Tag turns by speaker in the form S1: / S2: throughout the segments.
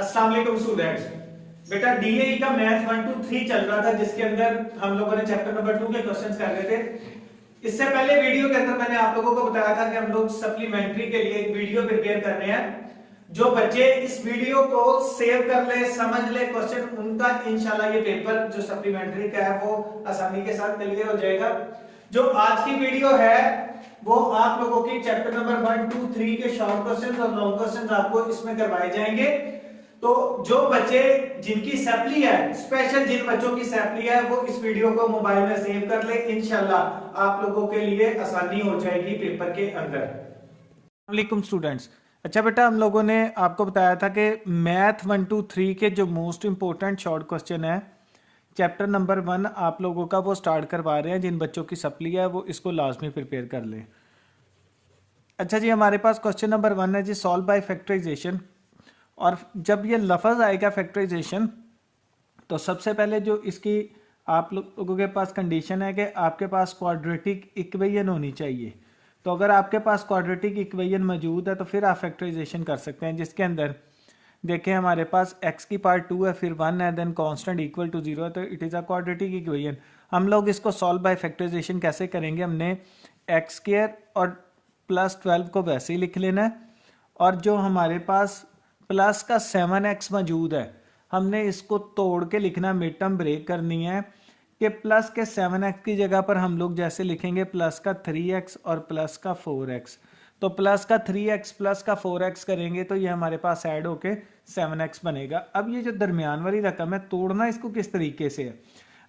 S1: अस्सलाम वालेकुम स्टूडेंट्स। बेटा डीएई का मैथ 1 2 3 चल रहा था, जिसके अंदर हम लोगों ने चैप्टर नंबर 2 के क्वेश्चंस कर रहे थे। इससे पहले वीडियो के अंदर मैंने आप लोगों को बताया था कि हम लोग सप्लीमेंट्री के लिए एक वीडियो प्रिपेयर कर रहे हैं। जो बच्चे इस वीडियो को सेव कर ले, समझ ले क्वेश्चन, उनका इंशाल्लाह ये पेपर जो सप्लीमेंट्री का है वो आसानी के साथ क्लियर हो जाएगा। जो आज की वीडियो है वो आप लोगों की चैप्टर नंबर 1 2 3 के शॉर्ट क्वेश्चंस और लॉन्ग क्वेश्चंस आपको इसमें करवाए जाएंगे। तो जो बच्चे जिनकी सैपली है, स्पेशल जिन बच्चों की सैपली है, वो इस वीडियो को मोबाइल में सेव कर ले, इंशाल्लाह आप लोगों के लिए आसानी हो जाएगी पेपर के अंदर। वालेकुम स्टूडेंट्स। अच्छा बेटा, हम लोगों ने आपको बताया था कि मैथ 1 2 3 के जो मोस्ट इंपॉर्टेंट शॉर्ट क्वेश्चन है चैप्टर नंबर 1 आप लोगों का वो स्टार्ट करवा रहे हैं। जिन बच्चों की सप्ली है वो इसको लाजमी प्रिपेयर कर लें। अच्छा जी, हमारे पास क्वेश्चन नंबर 1 है जी, सॉल्व बाय फैक्टराइजेशन। और जब ये लफ्ज़ आएगा फैक्टराइजेशन तो सबसे पहले जो इसकी आप लोगों के पास कंडीशन है कि आपके पास क्वाड्रेटिक इक्वेशन होनी चाहिए। तो अगर आपके पास क्वाड्रेटिक इक्वेशन मौजूद है तो फिर आप फैक्टराइजेशन कर सकते हैं, जिसके अंदर देखें हमारे पास x की पावर 2 है, फिर 1 है, देन कांस्टेंट इक्वल टू 0 है, तो it is a quadratic equation. हम लोग इसको सॉल्व बाय फैक्टराइजेशन कैसे करेंगे, हमने एक्स स्क्वायर और प्लस 12 को वैसे ही लिख लेना है, और जो हमारे पास प्लस का 7x मौजूद है हमने इसको तोड़ के लिखना, मिड टर्म ब्रेक करनी है कि प्लस के 7x की जगह पर हम लोग जैसे लिखेंगे प्लस का 3x और प्लस का 4x। तो प्लस का 3x प्लस का 4x करेंगे तो ये हमारे पास ऐड होके 7x बनेगा। अब ये जो दरमियान वाली रकम है, तोड़ना इसको किस तरीके से है,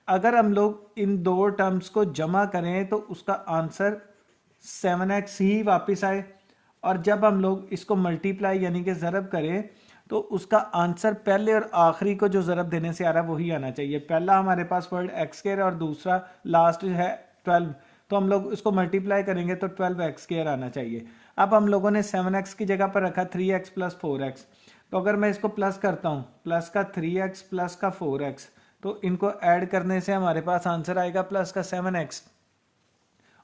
S1: अगर हम लोग इन दो टर्म्स को जमा करें तो उसका आंसर 7x ही वापस आए, और जब हम लोग इसको मल्टीप्लाई यानी कि ज़रब करें तो उसका आंसर पहले और आखिरी को जो ज़रब देने से आ रहा है वही आना चाहिए। पहला हमारे पास वर्ड एक्स स्क्वायर और दूसरा लास्ट है 12, तो हम लोग इसको मल्टीप्लाई करेंगे तो 12x स्क्वायर आना चाहिए। अब हम लोगों ने 7x की जगह पर रखा 3x प्लस 4x, तो अगर मैं इसको प्लस करता हूँ, प्लस का 3x प्लस का 4x, तो इनको ऐड करने से हमारे पास आंसर आएगा प्लस का 7x।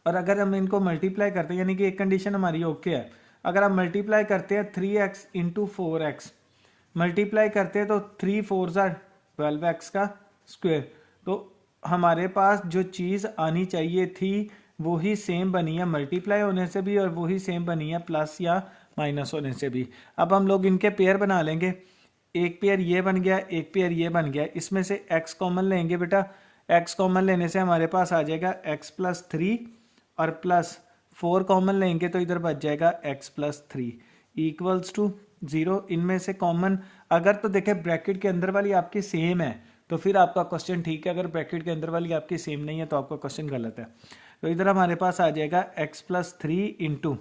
S1: और अगर हम इनको मल्टीप्लाई करते हैं, यानी कि एक कंडीशन हमारी ओके है, अगर हम मल्टीप्लाई करते हैं 3x इंटू 4x, मल्टीप्लाई करते हैं तो 3 4 12x का स्क्वायर, तो हमारे पास जो चीज़ आनी चाहिए थी वही सेम बनी है मल्टीप्लाई होने से भी, और वही सेम बनी है प्लस या माइनस होने से भी। अब हम लोग इनके पेयर बना लेंगे, एक पेयर ये बन गया, एक पेयर ये बन गया, इसमें से x कॉमन लेंगे बेटा। x कॉमन लेने से हमारे पास आ जाएगा x प्लस 3, और प्लस 4 कॉमन लेंगे तो इधर बच जाएगा x प्लस 3 इक्वल्स टू 0। इनमें से कॉमन अगर तो देखें ब्रैकेट के अंदर वाली आपकी सेम है तो फिर आपका क्वेश्चन ठीक है, अगर ब्रैकेट के अंदर वाली आपकी सेम नहीं है तो आपका क्वेश्चन गलत है। तो इधर हमारे पास आ जाएगा x प्लस 3 इंटू,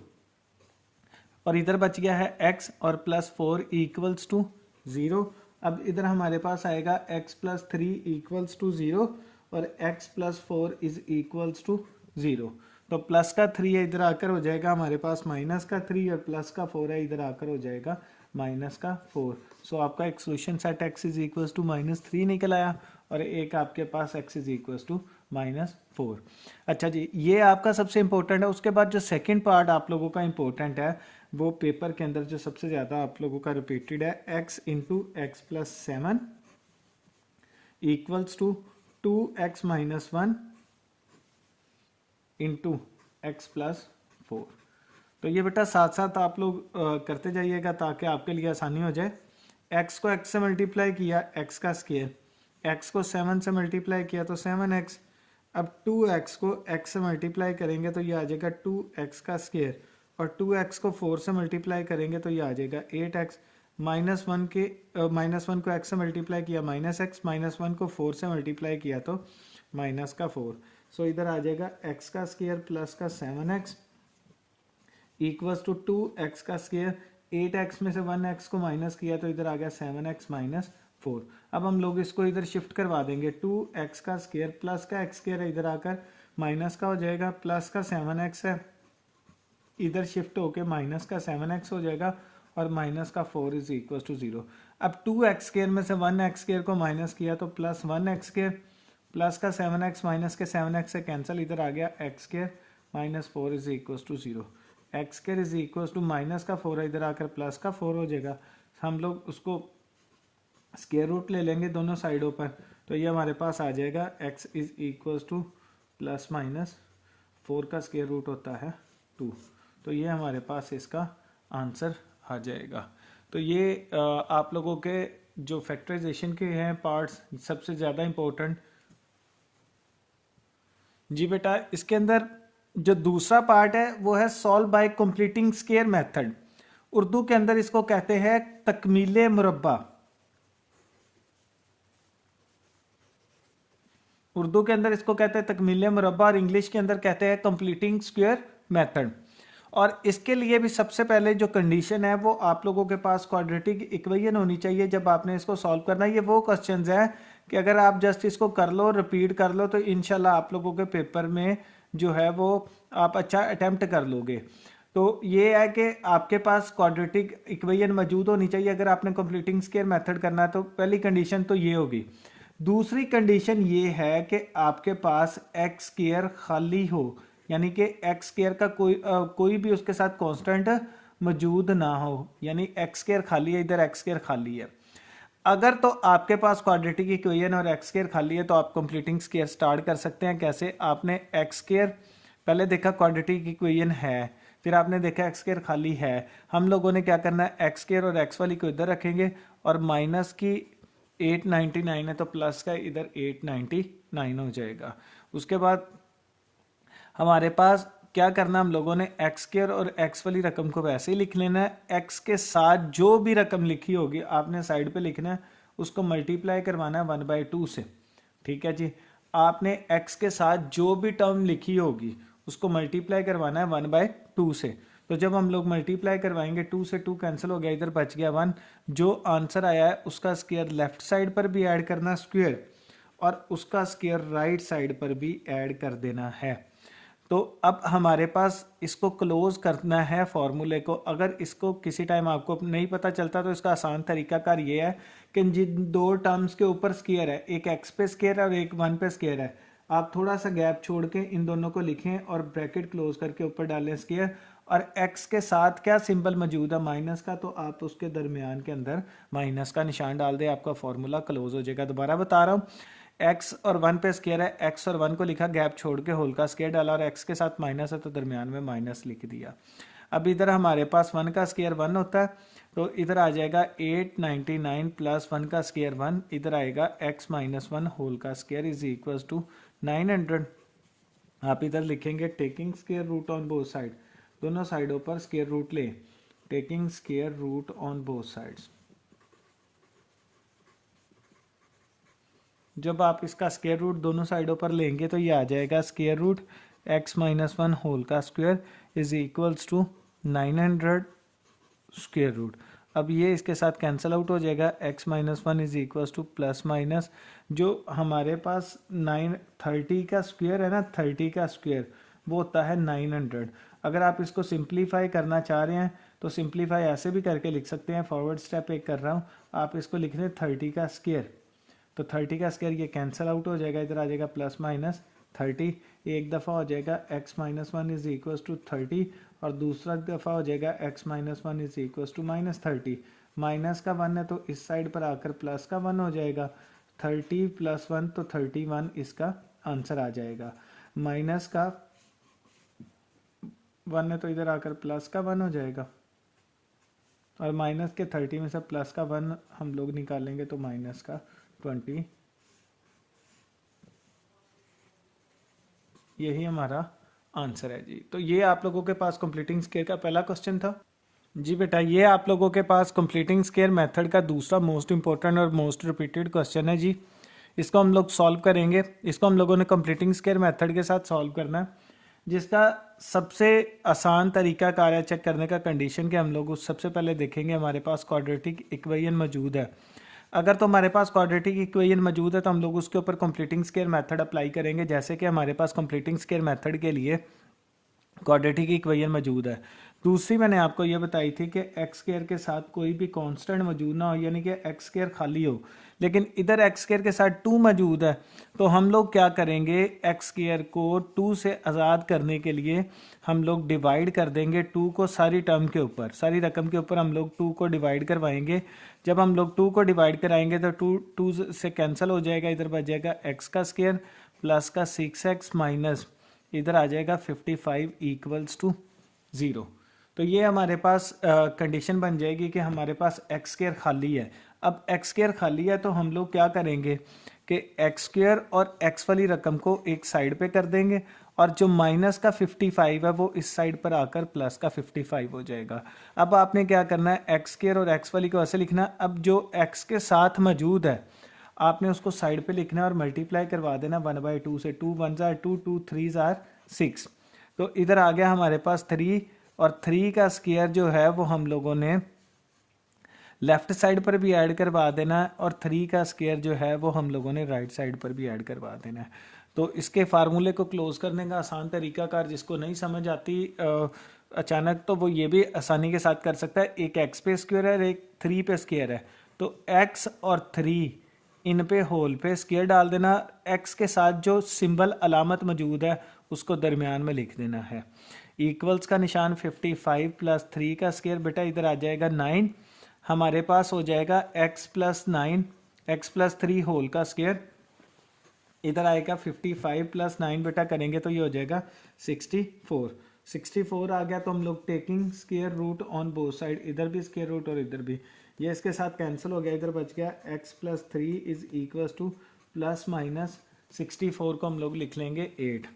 S1: और इधर बच गया है x और प्लस 4 इक्वल्स टू 0। अब इधर हमारे पास आएगा x प्लस 3 इक्वल्स टू 0 और x plus 4 is equals to 0। तो प्लस का 3 है, इधर आकर हो जाएगा हमारे पास माइनस का 3, और प्लस का 4 है, इधर आकर हो जाएगा माइनस का 4। सो आपका एक solution set x is equals to -3 निकल आया, और एक आपके पास x इज इक्वल्स टू -4। अच्छा जी, ये आपका सबसे इंपॉर्टेंट है। उसके बाद जो सेकंड पार्ट आप लोगों का इंपॉर्टेंट है वो पेपर के अंदर जो सबसे ज़्यादा आप लोगों का रिपीटेड है, x into x plus 7 equals to 2x minus 1 into x plus 4। तो ये बेटा साथ साथ आप लोग करते जाइएगा ताकि आपके लिए आसानी हो जाए। x को x से मल्टीप्लाई किया, x का स्क्वायर, x को 7 से मल्टीप्लाई किया तो 7x। अब 2x को x से मल्टीप्लाई करेंगे तो ये आ जाएगा 2x का स्क्वायर, और 2x को 4 से मल्टीप्लाई करेंगे तो ये आ जाएगा 8x। -1 को x से मल्टीप्लाई किया -x, -1 को 4 से मल्टीप्लाई किया तो माइनस का 4। सो इधर आ जाएगा x का स्क्वायर प्लस का 7x इक्वल्स टू 2x का स्क्वायर। 8x में से 1x को माइनस किया तो इधर आ गया 7x माइनस 4। अब हम लोग इसको इधर शिफ्ट करवा देंगे, 2x का स्क्वायर प्लस का x स्क्वायर है, इधर आकर माइनस का हो जाएगा, प्लस का 7x है, इधर शिफ्ट होके माइनस का 7x हो जाएगा, और माइनस का 4 इज इक्वल टू 0। अब 2x स्क्वायर में से 1x स्क्वायर को माइनस किया तो प्लस 1x स्क्वायर, प्लस का 7x माइनस के 7x से कैंसिल, इधर आ गया x square minus 4 is equal to 0। X square is equal to minus का 4 है, इधर आकर प्लस का 4 हो जाएगा। हम लोग उसको स्क्वायर रूट ले लेंगे दोनों साइडों पर, तो ये हमारे पास आ जाएगा x is equal to plus minus 4 का स्क्वायर रूट होता है 2। तो ये हमारे पास इसका आंसर आ जाएगा। तो ये आप लोगों के जो फैक्टराइजेशन के हैं पार्ट्स सबसे ज़्यादा इम्पोर्टेंट। जी बेटा, इसके अंदर जो दूसरा पार्ट है वो है solve by completing square method. Urdu के अंदर इसको कहते हैं तकमीले मुरब्बा। उर्दू के अंदर इसको कहते हैं तकमीले मुरब्बा और इंग्लिश के अंदर कहते हैं कंप्लीटिंग स्क्वायर मेथड। और इसके लिए भी सबसे पहले जो कंडीशन है वो आप लोगों के पास क्वाड्रेटिक इक्वेशन होनी चाहिए जब आपने इसको सॉल्व करना है। ये वो क्वेश्चंस हैं कि अगर आप जस्ट इसको कर लो, रिपीट कर लो, तो इंशाल्लाह आप लोगों के पेपर में जो है वो आप अच्छा अटेम्प्ट कर लोगे। तो ये है कि आपके पास क्वाड्रेटिक इक्वेशन मौजूद होनी चाहिए अगर आपने कंप्लीटिंग स्क्वायर मेथड करना है। तो पहली कंडीशन तो ये होगी। दूसरी कंडीशन ये है कि आपके पास एक्स स्क्वायर खाली हो, यानी कि एक्स स्क्वायर का कोई भी उसके साथ कांस्टेंट मौजूद ना हो, यानी एक्स स्क्वायर खाली है, इधर एक्स स्क्वायर खाली है। अगर तो आपके पास क्वाड्रेटिक इक्वेशन और एक्स स्क्वायर खाली है तो आप कंप्लीटिंग स्क्वायर स्टार्ट कर सकते हैं। कैसे? आपने एक्स स्क्वायर पहले देखा क्वाड्रेटिक इक्वेशन है, फिर आपने देखा एक्स स्क्वायर खाली है। हम लोगों ने क्या करना है, एक्स स्क्वायर और एक्स वाली को इधर रखेंगे और माइनस की 899 है तो प्लस का इधर 899 हो जाएगा। उसके बाद हमारे पास क्या करना, हम लोगों ने एक्स स्क्वायर और एक्स वाली रकम को वैसे ही लिख लेना है। एक्स के साथ जो भी रकम लिखी होगी आपने साइड पे लिखना है, उसको मल्टीप्लाई करवाना है 1/2 से। ठीक है जी। आपने एक्स के साथ जो भी टर्म लिखी होगी उसको मल्टीप्लाई करवाना है 1/2 से। तो जब हम लोग मल्टीप्लाई करवाएंगे 2 से 2 कैंसिल हो गया, इधर बच गया 1। जो आंसर आया है उसका स्क्वायर लेफ्ट साइड पर भी ऐड करना स्क्वायर, और उसका स्क्वायर राइट साइड पर भी ऐड कर देना है। तो अब हमारे पास इसको क्लोज करना है फॉर्मूले को। अगर इसको किसी टाइम आपको नहीं पता चलता तो इसका आसान तरीकाकार ये है कि जिन दो टर्म्स के ऊपर स्क्वायर है, एक एक्स पे स्क्वायर है और एक 1 पे स्क्वायर है, आप थोड़ा सा गैप छोड़ के इन दोनों को लिखें और ब्रैकेट क्लोज करके ऊपर डालें स्क्वायर, और एक्स के साथ क्या सिंबल मौजूद है, माइनस का, तो आप उसके दरमियान के अंदर माइनस का निशान डाल दें, आपका फॉर्मूला क्लोज हो जाएगा। दोबारा बता रहा हूँ, एक्स और 1 पे स्क्वायर है, एक्स और 1 को लिखा, गैप छोड़ के होल का स्क्वायर डाला और एक्स के साथ माइनस है तो दरमियान में माइनस लिख दिया। अब इधर हमारे पास 1 का स्क्वायर 1 होता है, तो इधर आ जाएगा 899 प्लस 1 का स्क्वायर 1, इधर आएगा x माइनस 1 होल का स्क्वायर इज इक्वल टू 900। आप इधर लिखेंगे taking square root on both side, दोनों साइडों पर स्क्वायर रूट ले, taking square root on both sides. जब आप इसका स्क्वायर रूट दोनों साइडों पर लेंगे तो ये आ जाएगा square root x minus 1 whole का square is equals to 900 square root. अब ये इसके साथ कैंसिल आउट हो जाएगा, x minus 1 is equals to plus minus जो हमारे पास 930 का स्क्वायर है ना, 30 का स्क्वायर वो होता है 900। अगर आप इसको सिंप्लीफाई करना चाह रहे हैं तो सिंप्लीफाई ऐसे भी करके लिख सकते हैं, फॉरवर्ड स्टेप एक कर रहा हूँ, आप इसको लिख रहे हैं 30 का स्क्वायर, तो 30 का स्क्वायर ये कैंसिल आउट हो जाएगा, इधर आ जाएगा प्लस माइनस 30, एक दफ़ा हो जाएगा x minus 1 is equal to 30 और दूसरा दफ़ा हो जाएगा x minus 1 is equal to minus 30। Minus का 1 है तो इस साइड पर आकर प्लस का 1 हो जाएगा, 30 प्लस 1 तो 31 इसका आंसर आ जाएगा। माइनस का 1 है तो इधर आकर प्लस का 1 हो जाएगा, और माइनस के 30 में से प्लस का 1 हम लोग निकालेंगे तो माइनस का 20। यही हमारा आंसर है जी। तो ये आप लोगों के पास कंप्लीटिंग स्क्वायर का पहला क्वेश्चन था। जी बेटा, ये आप लोगों के पास कंप्लीटिंग स्क्वायर मेथड का दूसरा मोस्ट इंपॉर्टेंट और मोस्ट रिपीटेड क्वेश्चन है जी। इसको हम लोग सॉल्व करेंगे। इसको हम लोगों ने कंप्लीटिंग स्क्वायर मेथड के साथ सॉल्व करना है, जिसका सबसे आसान तरीका कार है चेक करने का कंडीशन के हम लोग उस सबसे पहले देखेंगे हमारे पास क्वाड्रेटिक इक्वेशन मौजूद है। अगर तो हमारे पास क्वाड्रेटिक इक्वेशन मौजूद है तो हम लोग उसके ऊपर कंप्लीटिंग स्क्वायर मेथड अप्लाई करेंगे। जैसे कि हमारे पास कंप्लीटिंग स्क्वायर मेथड के लिए क्वाड्रेटिक इक्वेशन मौजूद है,
S2: दूसरी मैंने आपको ये बताई थी कि एक्स स्क्वायर के साथ कोई भी कांस्टेंट मौजूद ना हो, यानी कि एक्स स्क्वायर खाली हो, लेकिन इधर एक्स स्क्वायर के साथ 2 मौजूद है, तो हम लोग क्या करेंगे, एक्स स्क्वायर को 2 से आज़ाद करने के लिए हम लोग डिवाइड कर देंगे 2 को सारी टर्म के ऊपर, सारी रकम के ऊपर हम लोग 2 को डिवाइड करवाएंगे। जब हम लोग 2 को डिवाइड कराएंगे तो 2 से कैंसिल हो जाएगा, इधर बच जाएगा एक्स का स्क्वायर प्लस का 6x माइनस इधर आ जाएगा 55 इक्वल्स टू 0। तो ये हमारे पास कंडीशन बन जाएगी कि हमारे पास एक्स स्क्वायर खाली है। अब एक्स स्क्वायर खाली है तो हम लोग क्या करेंगे कि एक्स स्क्वायर और एक्स वाली रकम को एक साइड पे कर देंगे और जो माइनस का 55 है वो इस साइड पर आकर प्लस का 55 हो जाएगा। अब आपने क्या करना है, एक्स स्क्वायर और एक्स वाली को ऐसे लिखना है। अब जो एक्स के साथ मौजूद है आपने उसको साइड पे लिखना है और मल्टीप्लाई करवा देना 1/2 से। 2 1 जार 2, 2 3 जार 6। तो इधर आ गया हमारे पास 3 और 3 का स्क्वायर जो है वो हम लोगों ने लेफ्ट साइड पर भी ऐड करवा देना है और 3 का स्क्वायर जो है वो हम लोगों ने राइट साइड पर भी ऐड करवा देना है। तो इसके फार्मूले को क्लोज करने का आसान तरीकाकार जिसको नहीं समझ आती अचानक, तो वो ये भी आसानी के साथ कर सकता है। एक एक्स पे स्क्वायर है, एक 3 पे स्क्वायर है, तो एक्स और 3 इन पे होल पे स्क्वायर डाल देना। एक्स के साथ जो सिंबल अलामत मौजूद है उसको दरमियान में लिख देना है। इक्वल्स का निशान 55 प्लस 3 का स्क्वायर, बेटा इधर आ जाएगा 9, हमारे पास हो जाएगा x plus 9 x plus 3 whole का स्क्वायर, इधर आएगा 55 प्लस 9 बेटा करेंगे तो ये हो जाएगा 64। 64 आ गया तो हम लोग taking square root on both side, इधर भी स्क्वायर रूट और इधर भी, ये इसके साथ कैंसिल हो गया, इधर बच गया x plus 3 is equal to plus minus 64 को हम लोग लिख लेंगे 8।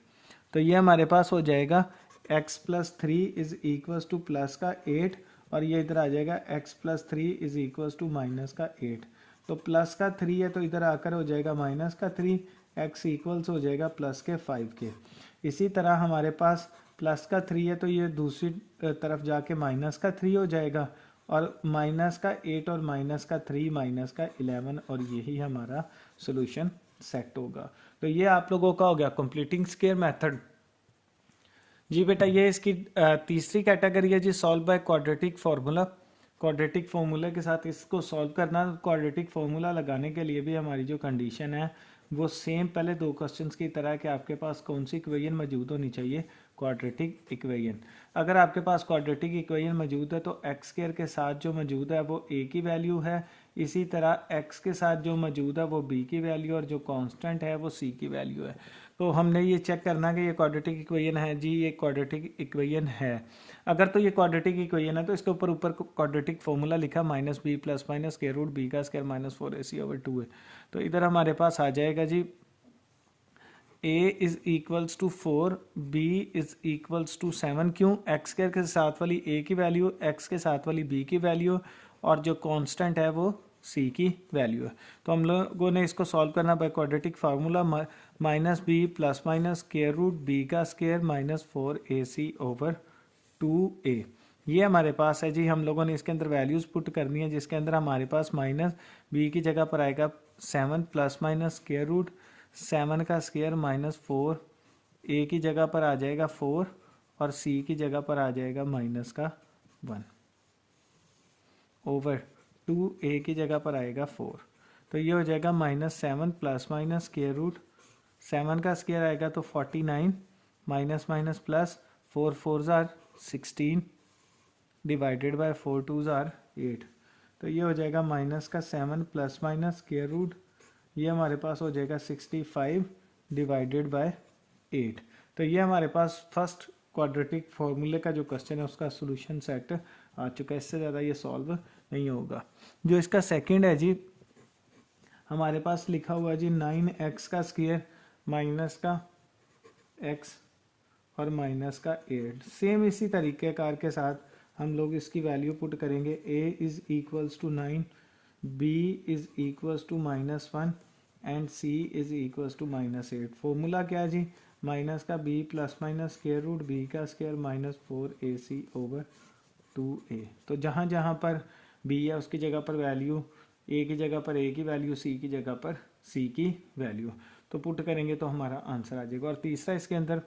S2: तो ये हमारे पास हो जाएगा x plus 3 is equal to plus का 8 और ये इधर आ जाएगा x plus 3 is equal to minus का 8। तो प्लस का 3 है तो इधर आकर हो जाएगा माइनस का 3, x इक्वल्स हो जाएगा प्लस के 5 के। इसी तरह हमारे पास प्लस का 3 है तो ये दूसरी तरफ जाके माइनस का 3 हो जाएगा और माइनस का 8 और माइनस का 3 माइनस का 11 और यही हमारा सोल्यूशन सेट होगा। तो ये आप लोगों का हो गया कंप्लीटिंग स्क्वायर मेथड। जी बेटा ये इसकी तीसरी कैटेगरी है जी, solve by quadratic formula. Quadratic formula के साथ इसको सॉल्व करना, क्वाड्रेटिक फार्मूला लगाने के लिए भी हमारी जो कंडीशन है वो सेम पहले 2 क्वेश्चंस की तरह कि आपके पास कौन सी इक्वेशन मौजूद होनी चाहिए, क्वाड्रेटिक इक्वेशन। अगर आपके पास क्वाड्रेटिक इक्वेशन मौजूद है तो एक्स स्क्वायर के साथ जो मौजूद है वो ए की वैल्यू है, इसी तरह एक्स के साथ जो मौजूद है वो बी की वैल्यू और जो कांस्टेंट है वो सी की वैल्यू है। तो हमने ये चेक करना कि ये क्वाड्रेटिक इक्वेशन है जी, ये क्वाड्रेटिक इक्वेशन है। अगर तो ये क्वाड्रेटिक इक्वेशन है तो इसके ऊपर क्वाड्रेटिक फॉर्मूला लिखा minus b plus minus square root b का स्क्वायर माइनस 4ac/2 है। तो इधर हमारे पास आ जाएगा जी a is equals to 4, b is equals to 7। क्यों? एक्स स्क्वायर के साथ वाली a की वैल्यू, एक्स के साथ वाली b की वैल्यू और जो कांस्टेंट है वो c की वैल्यू है। तो हम लोगों ने इसको सॉल्व करना by quadratic formula minus b plus minus square root b का स्क्वायर माइनस 4ac/2a। ये हमारे पास है जी। हम लोगों ने इसके अंदर वैल्यूज़ पुट करनी है जिसके अंदर हमारे पास माइनस बी की जगह पर आएगा 7 प्लस माइनस स्क्वायर रूट 7 का स्क्वायर माइनस 4, ए की जगह पर आ जाएगा 4 और सी की जगह पर आ जाएगा माइनस का 1 ओवर 2a की जगह पर आएगा 4। तो ये हो जाएगा -7 प्लस माइनस स्क्वायर रूट 7 का स्क्वायर आएगा तो 49 minus minus plus 4 4 jar 16 divided by 4 2 jar 8। तो ये हो जाएगा माइनस का 7 प्लस माइनस स्क्वायर रूट, ये हमारे पास हो जाएगा 65 डिवाइडेड बाय 8। तो ये हमारे पास फर्स्ट क्वाड्रेटिक फॉर्मूले का जो क्वेश्चन है उसका सोल्यूशन सेट आ चुका है। इससे ज़्यादा ये सॉल्व नहीं होगा। जो इसका सेकंड है जी, हमारे पास लिखा हुआ जी 9x का स्क्वायर माइनस का x और माइनस का 8। सेम इसी तरीके कार के साथ हम लोग इसकी वैल्यू पुट करेंगे। a is equals to 9, b is equals to -1 and c is equals to -8। Formula क्या है जी? माइनस का b plus minus square root b का स्क्वायर माइनस 4ac/2a। तो जहाँ जहाँ पर b है उसकी जगह पर वैल्यू, a की जगह पर a की वैल्यू, c की जगह पर c की वैल्यू, तो पुट करेंगे तो हमारा आंसर आ जाएगा। और तीसरा इसके अंदर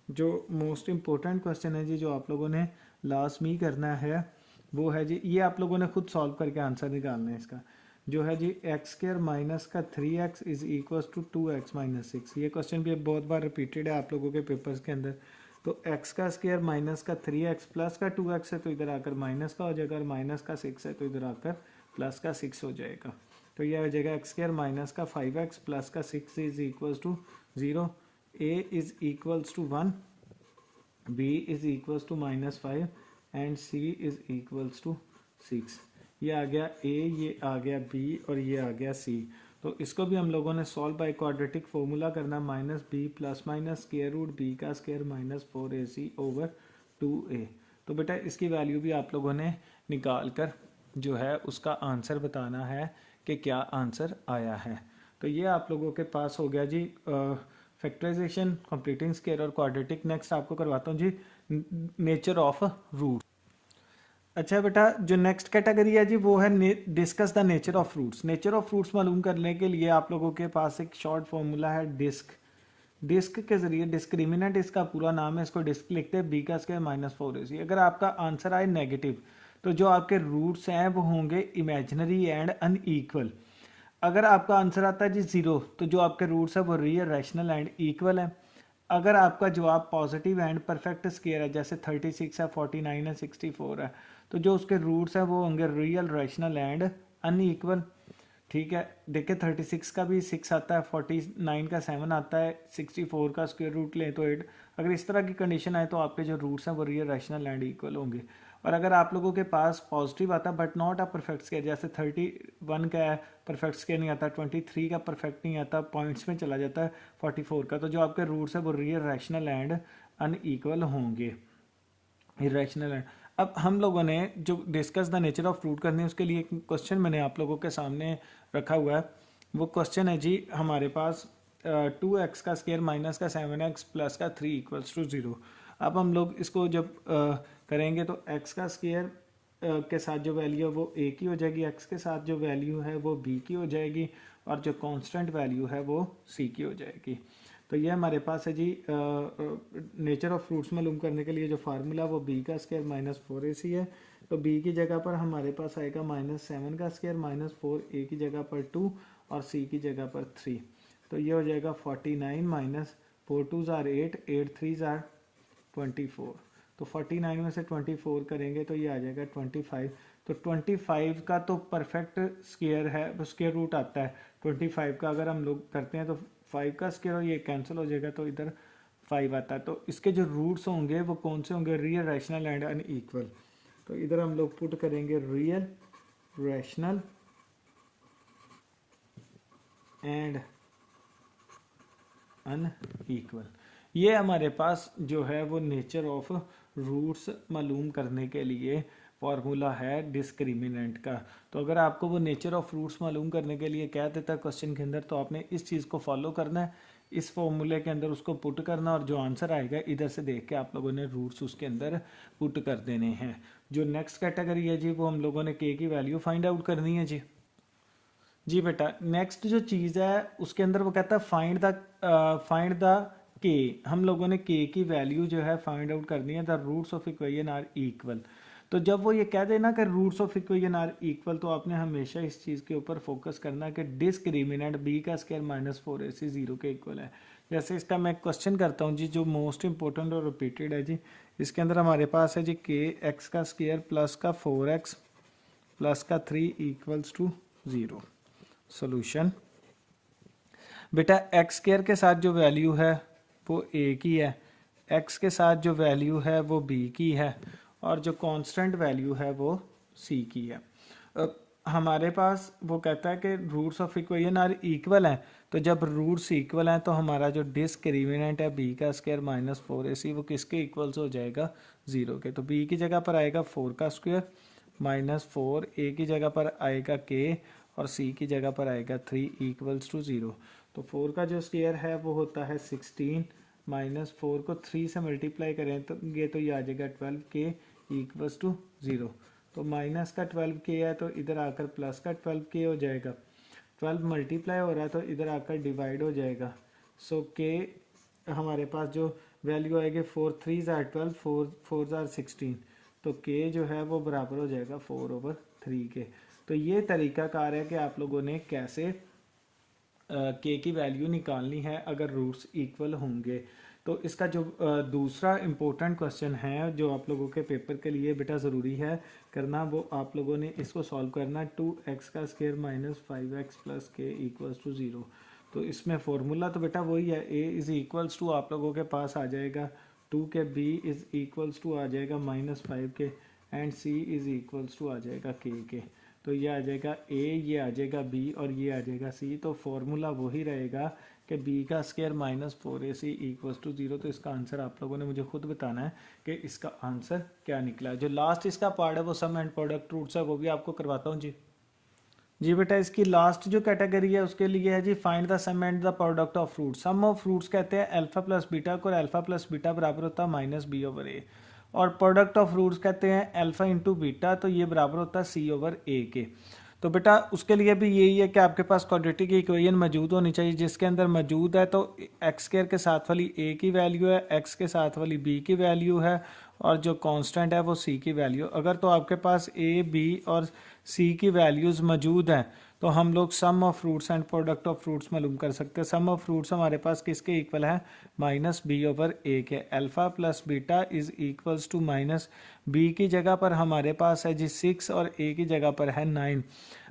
S2: जो मोस्ट इम्पोर्टेंट क्वेश्चन है जी, जो आप लोगों ने लाजमी करना है वो है जी, ये आप लोगों ने खुद सॉल्व करके आंसर निकालना है इसका, जो है जी एक्स स्क्र माइनस का 3x is equal to 2x minus 6। ये क्वेश्चन भी बहुत बार रिपीटेड है आप लोगों के पेपर्स के अंदर। तो x का स्क्र माइनस का 3x प्लस का 2x है तो इधर आकर माइनस का हो जाएगा, और माइनस का 6 है तो इधर आकर प्लस का 6 हो जाएगा। तो यह हो जाएगा एक्स स्क्र माइनस का 5x प्लस का 6 is equal to 0, a is equals to 1, b is equals to -5 and c is equals to 6। ये आ गया a, ये आ गया b और ये आ गया c। तो इसको भी हम लोगों ने सॉल्व बाय क्वाड्रेटिक फॉर्मूला करना, minus b plus minus square root b का square minus 4ac over 2a। तो बेटा इसकी वैल्यू भी आप लोगों ने निकाल कर जो है उसका आंसर बताना है कि क्या आंसर आया है। तो ये आप लोगों के पास हो गया जी फैक्टराइजेशन, कंप्लीटिंग स्क्वायर और क्वाड्रेटिक। नेक्स्ट आपको करवाता हूँ जी नेचर ऑफ रूट। अच्छा बेटा जो नेक्स्ट कैटेगरी है जी वो है discuss the nature of fruits. Nature of fruits मालूम करने के लिए आप लोगों के पास एक शॉर्ट फॉर्मूला है डिस्क। डिस्क के जरिए डिस्क्रिमिनेंट इसका पूरा नाम है, इसको डिस्क लिखते हैं, बी का स्क्वायर -4ac। अगर आपका आंसर आए नेगेटिव तो जो आपके रूट्स हैं वो होंगे इमेजिनरी एंड अनईक्वल। अगर आपका आंसर आता है जी 0 तो जो आपके रूट्स है वो रियल, रैशनल एंड इक्वल है। अगर आपका जवाब पॉजिटिव एंड परफेक्ट स्क्वायर है, जैसे 36 है, 49 है, 64 है, तो जो उसके रूट्स हैं वो होंगे रियल, रैशनल एंड अनईक्वल। ठीक है, देखिए 36 का भी 6 आता है, 49 का 7 आता है, 64 का स्क्वायर रूट लें तो 8। अगर इस तरह की कंडीशन आए तो आपके जो रूट्स हैं वो रियल, रैशनल एंड इक्वल होंगे। और अगर आप लोगों के पास पॉजिटिव आता है but not a perfect square, जैसे 31 का परफेक्ट स्क्वायर नहीं आता, 23 का परफेक्ट नहीं आता, पॉइंट्स में चला जाता है 44 का, तो जो आपके रूट्स है वो रियल, रैशनल एंड अनईक्वल होंगे, इरेशनल एंड। अब हम लोगों ने जो discuss the nature of fruit करने उसके लिए एक क्वेश्चन मैंने आप लोगों के सामने रखा हुआ है। वो क्वेश्चन है जी हमारे पास 2x का स्क्वायर माइनस का 7x प्लस का 3 इक्वल्स टू 0। अब हम लोग इसको जब करेंगे तो x का स्क्वायर के साथ जो वैल्यू है वो a की हो जाएगी, x के साथ जो वैल्यू है वो b की हो जाएगी, और जो कांस्टेंट वैल्यू है वो c की हो जाएगी। तो ये हमारे पास है जी नेचर ऑफ फ्रूट्स मालूम करने के लिए जो फार्मूला वो b का स्क्वायर -4ac है। तो b की जगह पर हमारे पास आएगा -7 का स्क्वायर -4a की जगह पर 2 और c की जगह पर 3। तो ये हो जाएगा 49 minus 4 2s are 8, 8 3s are 24। तो 49 में से 24 करेंगे तो ये आ जाएगा 25। तो 25 का तो परफेक्ट स्क्वायर है, स्क्वायर रूट आता है 25 का। अगर हम लोग करते हैं तो 5 का स्क्वायर और ये कैंसिल हो जाएगा तो इधर 5 आता है। तो इसके जो रूट्स होंगे वो कौन से होंगे, रियल, रैशनल एंड अनईक्वल। तो इधर हम लोग पुट करेंगे रियल, रैशनल एंड अनईक्वल। ये हमारे पास जो है वो नेचर ऑफ रूट्स मालूम करने के लिए फॉर्मूला है डिस्क्रिमिनेंट का। तो अगर आपको वो नेचर ऑफ फ्रूट्स मालूम करने के लिए कह देता है क्वेश्चन के अंदर, तो आपने इस चीज़ को फॉलो करना है, इस फॉर्मूले के अंदर उसको पुट करना, और जो आंसर आएगा इधर से देख के आप लोगों ने रूट्स उसके अंदर पुट कर देने हैं। जो नेक्स्ट कैटेगरी है जी वो हम लोगों ने के की वैल्यू फाइंड आउट करनी है जी। जी बेटा नेक्स्ट जो चीज़ है उसके अंदर वो कहता है फाइंड द के। हम लोगों ने के की वैल्यू जो है फाइंड आउट करनी है, the roots of equation are equal. तो जब वो ये कह देना कि roots of equation are equal, तो आपने हमेशा इस चीज़ के ऊपर फोकस करना कि डिस्क्रिमिनेंट b का स्क्वायर -4ac 0 के इक्वल है। जैसे इसका मैं क्वेश्चन करता हूँ जी, जो मोस्ट इंपॉर्टेंट और रिपीटेड है जी। इसके अंदर हमारे पास है जी के एक्स का स्क्वायर प्लस का 4x प्लस का 3 इक्वल्स टू 0। सोल्यूशन बेटा एक्स स्क्वायर के साथ जो वैल्यू है वो a की है, x के साथ जो वैल्यू है वो b की है, और जो कांस्टेंट वैल्यू है वो c की है। हमारे पास वो कहता है कि roots of equation are equal हैं। तो जब रूट्स इक्वल हैं तो हमारा जो डिस्क्रिमिनेंट है b का स्क्वायर -4ac वो किसके इक्वल्स हो जाएगा, 0 के। तो b की जगह पर आएगा 4 का स्क्वायर -4, a की जगह पर आएगा k और c की जगह पर आएगा 3 इक्वल्स टू 0। तो 4 का जो स्क्वायर है वो होता है 16, -4 को 3 से मल्टीप्लाई करें तो ये आ जाएगा 12k इक्वल्स टू 0। तो माइनस का 12k है तो इधर आकर प्लस का 12k हो जाएगा। 12 मल्टीप्लाई हो रहा है तो इधर आकर डिवाइड हो जाएगा। सो k हमारे पास जो वैल्यू आएगी 4 3s आर 12, 4 4s आर 16। तो k जो है वो बराबर हो जाएगा 4/3 के। तो ये तरीकाकार है कि आप लोगों ने कैसे k की वैल्यू निकालनी है अगर रूट्स इक्वल होंगे। तो इसका जो दूसरा इम्पोर्टेंट क्वेश्चन है जो आप लोगों के पेपर के लिए बेटा ज़रूरी है करना, वो आप लोगों ने इसको सॉल्व करना 2x² माइनस 5x प्लस के इक्वल्स टू 0। तो इसमें फॉर्मूला तो बेटा वही है, a इज़ इक्वल्स टू आप लोगों के पास आ जाएगा 2 के, b इज़ इक्वल्स टू आ जाएगा -5 के, and c is equals to आ जाएगा k के। तो ये आ जाएगा a, ये आ जाएगा b और ये आ जाएगा c। तो फॉर्मूला वही रहेगा कि b का square minus 4ac equals to 0। तो इसका आंसर आप लोगों ने मुझे खुद बताना है कि इसका आंसर क्या निकला। जो लास्ट इसका पार्ट है वो सम एंड प्रोडक्ट रूट्स है, वो भी आपको करवाता हूँ जी बेटा। इसकी लास्ट जो कैटेगरी है उसके लिए है जी find the sum and the product of root. Sum of roots कहते हैं अल्फा प्लस बीटा को, और अल्फा प्लस बीटा बराबर होता है -b/a। और प्रोडक्ट ऑफ फ्रूट्स कहते हैं अल्फा इंटू बीटा, तो ये बराबर होता है c/a के। तो बेटा उसके लिए भी यही है कि आपके पास क्वाड्रेटिक इक्वेशन मौजूद होनी चाहिए, जिसके अंदर मौजूद है तो x² के साथ वाली a की वैल्यू है, x के साथ वाली b की वैल्यू है, और जो कांस्टेंट है वो c की वैल्यू। अगर तो आपके पास a, b और c की वैल्यूज़ मौजूद हैं तो हम लोग sum of fruits and product of fruits मालूम कर सकते हैं। सम ऑफ फ्रूट्स हमारे पास किसके इक्वल है, -b/a के। Alpha plus beta is equals to -b की जगह पर हमारे पास है जी 6 और a की जगह पर है 9।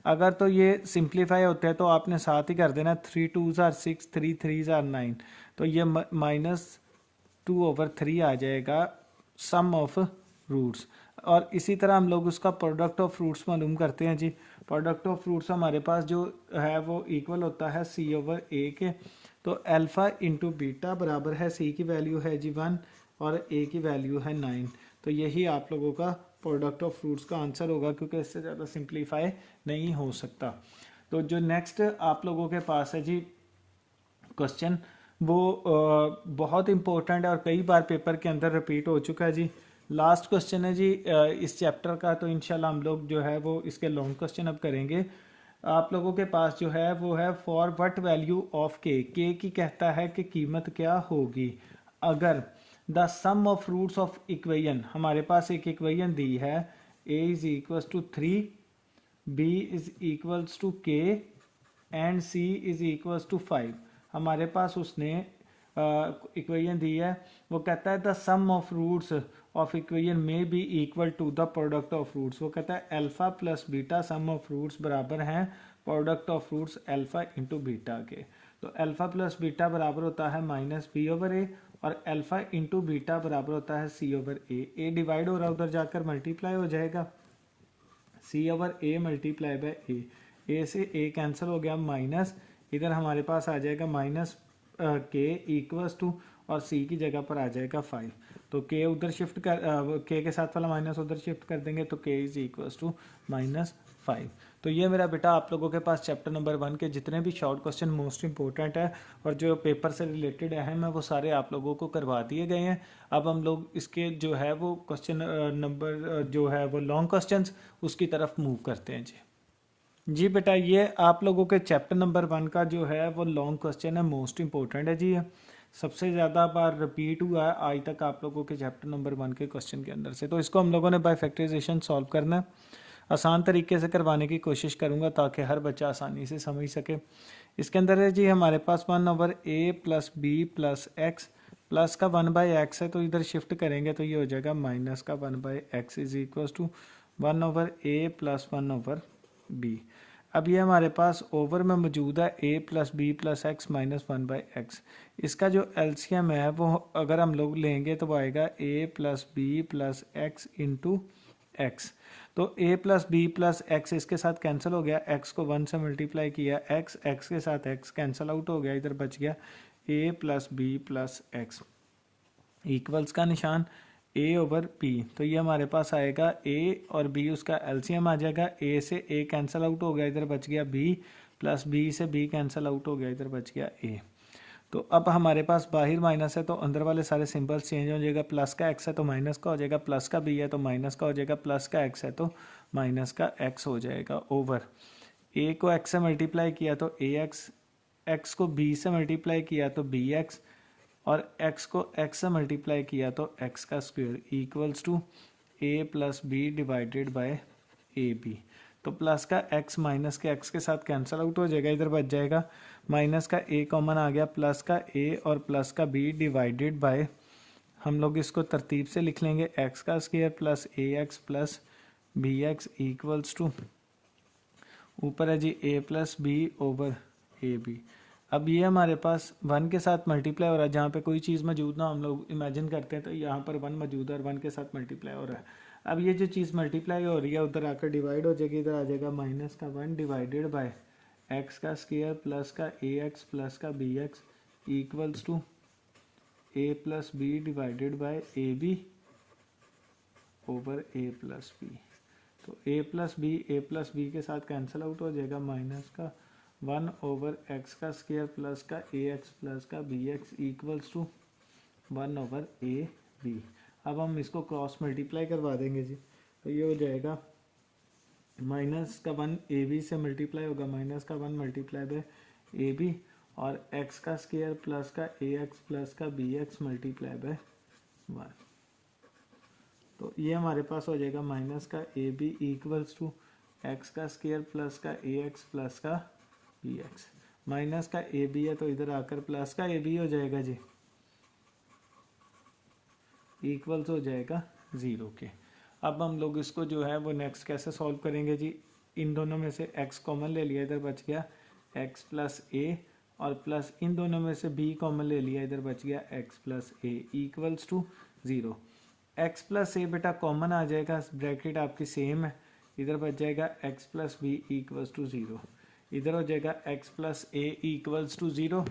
S2: अगर तो ये सिंप्लीफाई होते हैं तो आपने साथ ही कर देना 3 2s are 6, 3 3s are 9। तो ये -2/3 आ जाएगा सम ऑफ रूट्स। और इसी तरह हम लोग उसका प्रोडक्ट ऑफ फ्रूट्स मालूम करते हैं जी। प्रोडक्ट ऑफ फ्रूट्स हमारे पास जो है वो इक्वल होता है c/a के। तो अल्फ़ा इंटू बीटा बराबर है, c की वैल्यू है जी 1 और a की वैल्यू है 9। तो यही आप लोगों का प्रोडक्ट ऑफ फ्रूट्स का आंसर होगा, क्योंकि इससे ज़्यादा सिंप्लीफाई नहीं हो सकता। तो जो नेक्स्ट आप लोगों के पास है जी क्वेश्चन, वो बहुत इंपॉर्टेंट है और कई बार पेपर के अंदर रिपीट हो चुका है जी। लास्ट क्वेश्चन है जी इस चैप्टर का। तो इंशाल्लाह हम लोग जो है वो इसके लॉन्ग क्वेश्चन अब करेंगे। आप लोगों के पास जो है वो है फॉर व्हाट वैल्यू ऑफ के की कहता है कि कीमत क्या होगी अगर the sum of roots of equation. हमारे पास एक इक्वेशन दी है a is equals to 3, b is equals to k and c is equals to 5। हमारे पास उसने इक्वेशन दी है, वो कहता है the sum of roots of equation में be equal to the product of roots. वो कहता है alpha plus beta sum of roots बराबर हैं product of roots alpha into beta के। तो अल्फा प्लस बीटा बराबर होता है -b/a और अल्फा इंटू बीटा बराबर होता है c/a। a डिवाइड हो रहा है, उधर जाकर मल्टीप्लाई हो जाएगा, c/a मल्टीप्लाई बाय a से a कैंसिल हो गया, माइनस इधर हमारे पास आ जाएगा -k इक्वल्स टू, और c की जगह पर आ जाएगा 5। तो k उधर शिफ्ट कर k के साथ वाला माइनस उधर शिफ्ट कर देंगे, तो k इज इक्वल्स टू -5। तो ये मेरा बेटा आप लोगों के पास चैप्टर नंबर 1 के जितने भी शॉर्ट क्वेश्चन मोस्ट इंपॉर्टेंट है और जो पेपर से रिलेटेड है मैं वो सारे आप लोगों को करवा दिए गए हैं। अब हम लोग इसके जो है वो क्वेश्चन नंबर जो है वो लॉन्ग क्वेश्चंस उसकी तरफ मूव करते हैं जी बेटा ये आप लोगों के चैप्टर नंबर 1 का जो है वो लॉन्ग क्वेश्चन है, मोस्ट इंपॉर्टेंट है जी। सबसे ज़्यादा बार रिपीट हुआ है आज तक आप लोगों के चैप्टर नंबर 1 के क्वेश्चन के अंदर से। तो इसको हम लोगों ने बाय फैक्टराइजेशन सॉल्व करना है, आसान तरीके से करवाने की कोशिश करूँगा ताकि हर बच्चा आसानी से समझ सके। इसके अंदर है जी हमारे पास 1/a plus b plus x, plus का 1/x है तो इधर शिफ्ट करेंगे तो ये हो जाएगा माइनस का 1/x is equal to 1/a plus 1/b। अब ये हमारे पास ओवर में मौजूद है a plus b plus x minus 1/x। इसका जो एलसीएम है वो अगर हम लोग लेंगे तो वो आएगा a plus b plus x into x. तो a plus b plus x इसके साथ कैंसिल हो गया, x को 1 से मल्टीप्लाई किया, x के साथ x कैंसिल आउट हो गया, इधर बच गया a plus b plus x equals का निशान a/b। तो ये हमारे पास आएगा a और b, उसका एलसीएम आ जाएगा, a से a कैंसिल आउट हो गया, इधर बच गया b प्लस b से b कैंसिल आउट हो गया, इधर बच गया a। तो अब हमारे पास बाहर माइनस है तो अंदर वाले सारे सिंबल्स चेंज हो जाएगा, प्लस का x है तो माइनस का हो जाएगा, प्लस का b है तो माइनस का हो जाएगा, प्लस का x है तो माइनस का x हो जाएगा, ओवर a को x से मल्टीप्लाई किया तो ax, x को b से मल्टीप्लाई किया तो bx और x को x से मल्टीप्लाई किया तो x का square equals to a plus b divided by a b. तो प्लस का x माइनस के x के साथ कैंसिल आउट हो जाएगा, इधर बच जाएगा माइनस का a कॉमन आ गया, प्लस का a और प्लस का b डिवाइडेड बाय, हम लोग इसको तरतीब से लिख लेंगे x का square plus ax plus bx equals to, ऊपर है जी a plus b over a b. अब ये हमारे पास 1 के साथ मल्टीप्लाई हो रहा है, जहाँ पे कोई चीज़ मौजूद ना हम लोग इमेजिन करते हैं तो यहाँ पर 1 मौजूद है और 1 के साथ मल्टीप्लाई हो रहा है। अब ये जो चीज़ मल्टीप्लाई हो रही है उधर आकर डिवाइड हो जाएगी, इधर आ जाएगा माइनस का 1 डिवाइडेड बाय एक्स का स्क्वायर प्लस का ए एक्स प्लस का b x equals to a plus b divided by a b over a plus b. तो ए प्लस बी के साथ कैंसिल आउट हो जाएगा, माइनस का 1 ओवर एक्स का स्क्वायर प्लस का ए एक्स प्लस का b x equals to 1 over a b. अब हम इसको क्रॉस मल्टीप्लाई करवा देंगे जी, तो ये हो जाएगा माइनस का 1 ए बी से मल्टीप्लाई होगा, माइनस का 1 मल्टीप्लाई बाय ए बी और एक्स का स्क्वायर प्लस का ए एक्स प्लस का बी एक्स मल्टीप्लाई बाय 1। तो ये हमारे पास हो जाएगा माइनस का a b equals to x का स्क्वायर प्लस का ए एक्स प्लस का बी एक्स। माइनस का ए बी है तो इधर आकर प्लस का ए बी हो जाएगा जी, इक्वल्स हो जाएगा 0 के। अब हम लोग इसको जो है वो नेक्स्ट कैसे सॉल्व करेंगे जी, इन दोनों में से x कॉमन ले लिया, इधर बच गया x प्लस ए और प्लस इन दोनों में से b कॉमन ले लिया, इधर बच गया x plus a equals to 0। x plus a beta common आ जाएगा, ब्रैकेट आपकी सेम है, इधर बच जाएगा x plus b equals to 0, इधर हो जाएगा x plus a equals to 0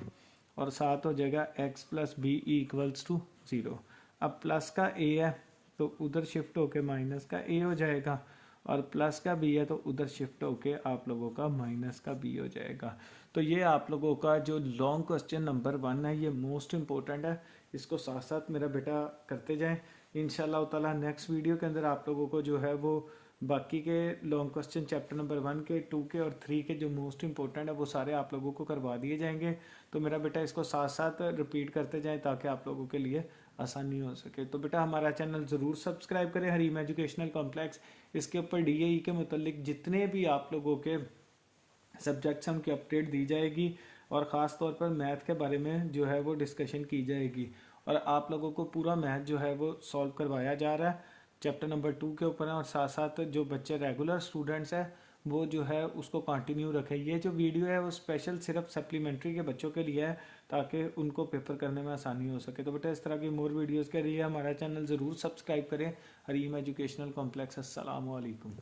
S2: और साथ हो जाएगा x plus b equals to 0। अब प्लस का a है तो उधर शिफ्ट होके माइनस का a हो जाएगा और प्लस का b है तो उधर शिफ्ट होके आप लोगों का माइनस का b हो जाएगा। तो ये आप लोगों का जो लॉन्ग क्वेश्चन नंबर 1 है ये मोस्ट इम्पोर्टेंट है, इसको साथ साथ मेरा बेटा करते जाएं। इंशाल्लाह ताला नेक्स्ट वीडियो के अंदर आप लोगों को जो है वो बाकी के लॉन्ग क्वेश्चन चैप्टर नंबर 1 के 2 के और 3 के जो मोस्ट इंपॉर्टेंट है वो सारे आप लोगों को करवा दिए जाएंगे। तो मेरा बेटा इसको साथ साथ रिपीट करते जाएं ताकि आप लोगों के लिए आसानी हो सके। तो बेटा हमारा चैनल ज़रूर सब्सक्राइब करें, हरीम एजुकेशनल कॉम्प्लेक्स। इसके ऊपर DAE के मुतल्लिक जितने भी आप लोगों के सब्जेक्ट्स हैं उनकी अपडेट दी जाएगी और ख़ास तौर पर मैथ के बारे में जो है वो डिस्कशन की जाएगी और आप लोगों को पूरा मैथ जो है वो सॉल्व करवाया जा रहा है चैप्टर नंबर 2 के ऊपर है। और साथ साथ जो बच्चे रेगुलर स्टूडेंट्स हैं वो जो है उसको कंटिन्यू रखें। ये जो वीडियो है वो स्पेशल सिर्फ सप्लीमेंट्री के बच्चों के लिए है ताकि उनको पेपर करने में आसानी हो सके। तो बेटा इस तरह की मोर वीडियोज़ के लिए हमारा चैनल ज़रूर सब्सक्राइब करें, हरीम एजुकेशनल कॉम्प्लेक्स। अस्सलाम वालेकुम।